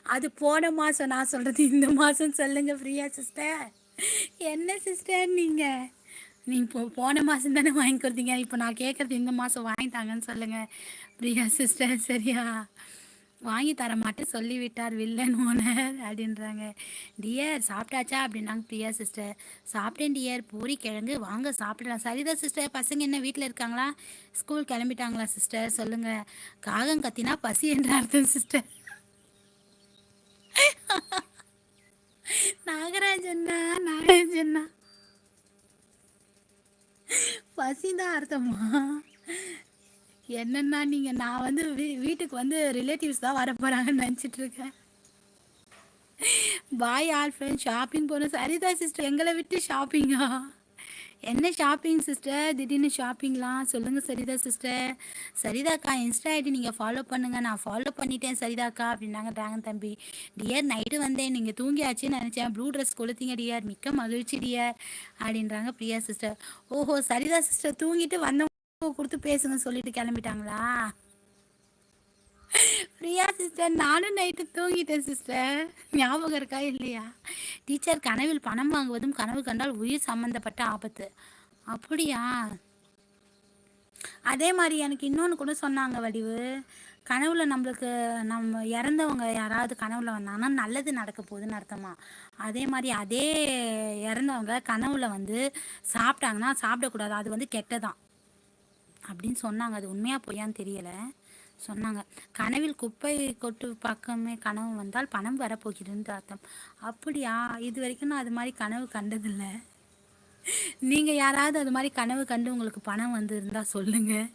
அது போன மாதம், நான் சொல்கிறது இந்த மாதம் சொல்லுங்கள் பிரியா சிஸ்டர். என்ன சிஸ்டர் நீங்கள் போன மாதம் தானே வாங்கி கொடுத்தீங்க, இப்போ நான் கேட்குறது இந்த மாதம் வாங்கிட்டாங்கன்னு சொல்லுங்கள் பிரியா சிஸ்டர். சரியா? வாங்கி தர மாட்டேன் சொல்லிவிட்டார் வில்லன் ஓனர் அப்படின்றாங்க. டியர் சாப்பிட்டாச்சா அப்படின்னாங்க பிரியா சிஸ்டர். சாப்பிட்டேன் டியர், பூரி கிழங்கு, வாங்க சாப்பிடலாம். சரிதான் சிஸ்டர். பசங்க என்ன வீட்டில் இருக்காங்களா, ஸ்கூல் கிளம்பிட்டாங்களா சிஸ்டர்? சொல்லுங்கள். காகம் கத்தினா பசி என்ற அர்த்தம் சிஸ்டர். நாகராஜண்ணா பசிதான் அர்த்தமா? என்னன்னா நீங்கள், நான் வந்து வீட்டுக்கு வந்து ரிலேட்டிவ்ஸ் தான் வர போகிறாங்கன்னு நினச்சிட்டு இருக்கேன். பாய் ஆல் ஃப்ரெண்ட், ஷாப்பிங் போகணும். சரிதான் சிஸ்டர், எங்களை விட்டு ஷாப்பிங்கா? என்ன ஷாப்பிங் சிஸ்டர், திடீர்னு ஷாப்பிங்லாம் சொல்லுங்கள். சரிதா சிஸ்டர். சரிதாக்கா இன்ஸ்டா ஐடி நீங்கள் ஃபாலோ பண்ணுங்கள். நான் ஃபாலோ பண்ணிட்டேன் சரிதாக்கா அப்படின்னாங்க டிராகன் தம்பி. டியர் நைட்டு வந்தேன், நீங்கள் தூங்கியாச்சுன்னு நினச்சேன், ப்ளூ ட்ரெஸ் கொளுத்தீங்க டியர், மிக்க மகிழ்ச்சி டியர் அப்படின்றாங்க பிரியா சிஸ்டர். ஓஹோ சரிதா சிஸ்டர், தூங்கிட்டு வந்தவங்க கொடுத்து பேசுங்க சொல்லிட்டு கிளம்பிட்டாங்களா? பிரியா சிஸ்டர், நானும் நைட்டு தூங்கிட்டேன் சிஸ்டர், ஞாபகம் இருக்கா இல்லையா? டீச்சர், கனவில் பணம் வாங்குவதும் கனவு கண்டால் உயிர் சம்பந்தப்பட்ட ஆபத்து. அப்படியா? அதே மாதிரி எனக்கு இன்னொன்று கூட சொன்னாங்க வடிவு. கனவுல நம்மளுக்கு நம்ம இறந்தவங்க யாராவது கனவுல வந்தாங்கன்னா நல்லது நடக்க போகுதுன்னு அர்த்தமா. அதே மாதிரி அதே இறந்தவங்க கனவுல வந்து சாப்பிட்டாங்கன்னா சாப்பிடக்கூடாது, அது வந்து கெட்டதான் அப்படின்னு சொன்னாங்க. அது உண்மையா பொய்யான்னு தெரியலை, சொன்னாங்க. கனவில் குப்பை கொட்டு பக்கமே கனவு வந்தால் பணம் வரப்போகிறதுன்னு அர்த்தம். அப்படியா? இது வரைக்கும் நான் அது மாதிரி கனவு கண்டதில்லை. நீங்கள் யாராவது அது மாதிரி கனவு கண்டு உங்களுக்கு பணம் வந்து இருந்தால் சொல்லுங்கள்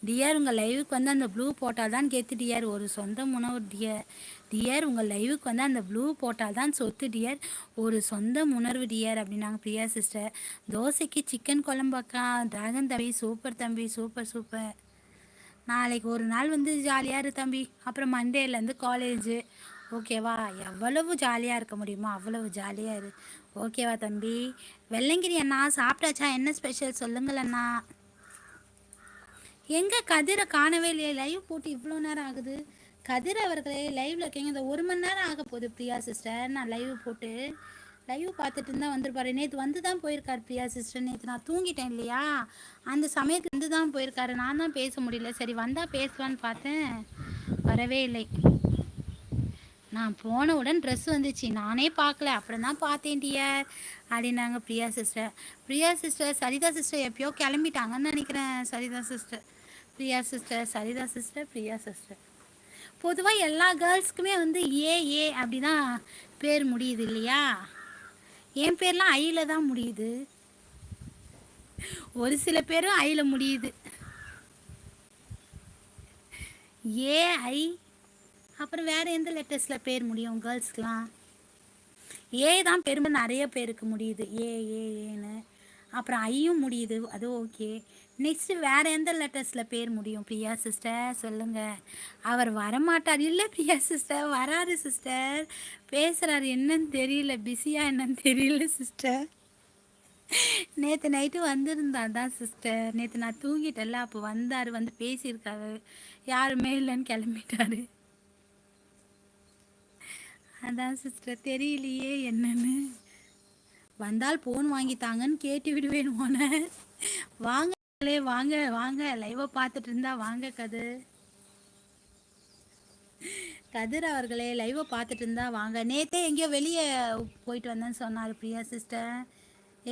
டியர். உங்கள் லைவுக்கு வந்து அந்த ப்ளூ போட்டால் தான் கெத்து டியர், ஒரு சொந்த உணவு டியர். டியர், உங்கள் லைவுக்கு வந்து அந்த ப்ளூ போட்டால் தான் சொத்து டியர், ஒரு சொந்த உணர்வு டியர் அப்படின்னாங்க பிரியா சிஸ்டர். தோசைக்கு சிக்கன் குழம்பாக்கா? டிராகன் தம்பி, சூப்பர் தம்பி, சூப்பர் சூப்பர். நாளைக்கு ஒரு நாள் வந்து ஜாலியாக இரு தம்பி, அப்புறம் மண்டேலேருந்து காலேஜு. ஓகேவா? எவ்வளவு ஜாலியாக இருக்க முடியுமோ அவ்வளவு ஜாலியாக இரு. ஓகேவா தம்பி? வெள்ளங்கிரி அண்ணா சாப்பிட்டாச்சா? என்ன ஸ்பெஷல் சொல்லுங்கள் அண்ணா. எங்கே கதிரை காணவே இல்லையே, லைவ் போட்டு இவ்வளோ நேரம் ஆகுது. கதிர் அவர்களே லைவில் இருக்கீங்க, இந்த 1 மணி நேரம் ஆக போகுது பிரியா சிஸ்டர். நான் லைவ் போட்டு லைவ் பார்த்துட்டு இருந்தால் வந்துருப்பாரு. நேற்று வந்து தான் போயிருக்கார் பிரியா சிஸ்டர். நேற்று நான் தூங்கிட்டேன் இல்லையா, அந்த சமயத்தில் வந்து தான் போயிருக்காரு. நான் தான் பேச முடியல, சரி வந்தால் பேசலான்னு பார்த்தேன், வரவே இல்லை. நான் போனவுடன் ட்ரெஸ் வந்துச்சு, நானே பார்க்கல, அப்புறம் தான் பார்த்தேன் டியர் அப்படின்னாங்க பிரியா சிஸ்டர். பிரியா சிஸ்டர், சரிதா சிஸ்டர் எப்பயோ கிளம்பிட்டாங்கன்னு நினைக்கிறேன். சரிதா சிஸ்டர், பிரியா சிஸ்டர், சரிதா சிஸ்டர், பிரியா சிஸ்டர். பொதுவாக எல்லா கேர்ள்ஸ்க்குமே வந்து ஏ அப்படி தான் பேர் முடியுது இல்லையா? என் பேர்லாம் ஐயில் தான் முடியுது, ஒரு சில பேரும் ஐயில் முடியுது. ஏஐ, அப்புறம் வேறு எந்த லெட்டர்ஸில் பேர் முடியும் கேர்ள்ஸ்க்கெலாம்? ஏ தான் பெருமை நிறைய பேருக்கு முடியுது, ஏன்னு. அப்புறம் ஐயும் முடியுது, அது ஓகே. நெக்ஸ்ட்டு வேறு எந்த லெட்டர்ஸில் பேர் முடியும் பிரியா சிஸ்டர் சொல்லுங்கள். அவர் வரமாட்டார். இல்லை பிரியா சிஸ்டர், வராரு சிஸ்டர், பேசுகிறாரு, என்னன்னு தெரியல, பிஸியாக என்னன்னு தெரியல சிஸ்டர். நேற்று நைட்டு வந்திருந்தார் தான் சிஸ்டர், நேற்று நான் தூங்கிட்டேன்ல, அப்போ வந்தார், வந்து பேசியிருக்காரு, யாருமே இல்லைன்னு கிளம்பிட்டாரு. அதான் சிஸ்டர், தெரியலையே என்னன்னு. வந்தால் ஃபோன் வாங்கித்தாங்கன்னு கேட்டு விடுவேன் ஓனர். வாங்களே, வாங்க வாங்க, லைவை பார்த்துட்டு இருந்தா வாங்க. கதிர் அவர்களே, லைவை பார்த்துட்டு இருந்தா வாங்க. நேற்றே எங்கேயோ வெளியே போயிட்டு வந்தேன்னு சொன்னார் பிரியா சிஸ்டர்.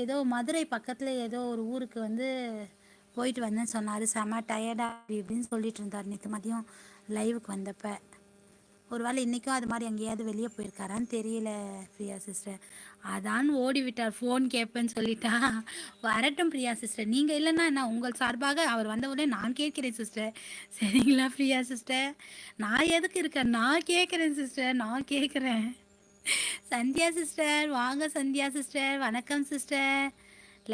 ஏதோ மதுரை பக்கத்தில் ஏதோ ஒரு ஊருக்கு வந்து போயிட்டு வந்தேன்னு சொன்னார். செம்ம டயர்டாக இப்படின்னு சொல்லிட்டு இருந்தார் நேற்று மதியம் லைவுக்கு வந்தப்போ. ஒரு வேளை இன்றைக்கும் அது மாதிரி எங்கேயாவது வெளியே போயிருக்காரான்னு தெரியல பிரியா சிஸ்டர். அதான் ஓடிவிட்டார், ஃபோன் கேட்பேன்னு சொல்லிட்டா. வரட்டும் பிரியா சிஸ்டர், நீங்கள் இல்லைன்னா நான் உங்கள் சார்பாக அவர் வந்தவுடனே நான் கேட்குறேன் சிஸ்டர். சரிங்களா பிரியா சிஸ்டர்? நான் எதுக்கு இருக்கேன், நான் கேட்குறேன் சிஸ்டர், நான் கேட்குறேன். சந்தியா சிஸ்டர் வாங்க. சந்தியா சிஸ்டர் வணக்கம் சிஸ்டர்.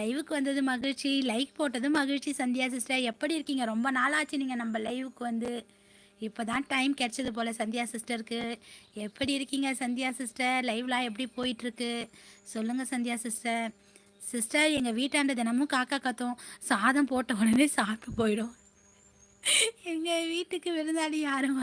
லைவுக்கு வந்தது மகிழ்ச்சி, லைக் போட்டது மகிழ்ச்சி. சந்தியா சிஸ்டர் எப்படி இருக்கீங்க? ரொம்ப நாளாச்சு நீங்கள் நம்ம லைவுக்கு வந்து. இப்போ தான் டைம் கிடச்சது போல் சந்தியா சிஸ்டருக்கு. எப்படி இருக்கீங்க சந்தியா சிஸ்டர்? லைவ்லாம் எப்படி போயிட்டுருக்கு சொல்லுங்கள் சந்தியா சிஸ்டர். சிஸ்டர், எங்கள் வீட்டாண்ட தினமும் காக்கா கத்தும், சாதம் போட்ட உடனே சாப்பிட்டு போயிடும். எங்கள் வீட்டுக்கு விருந்தாளி யாரும்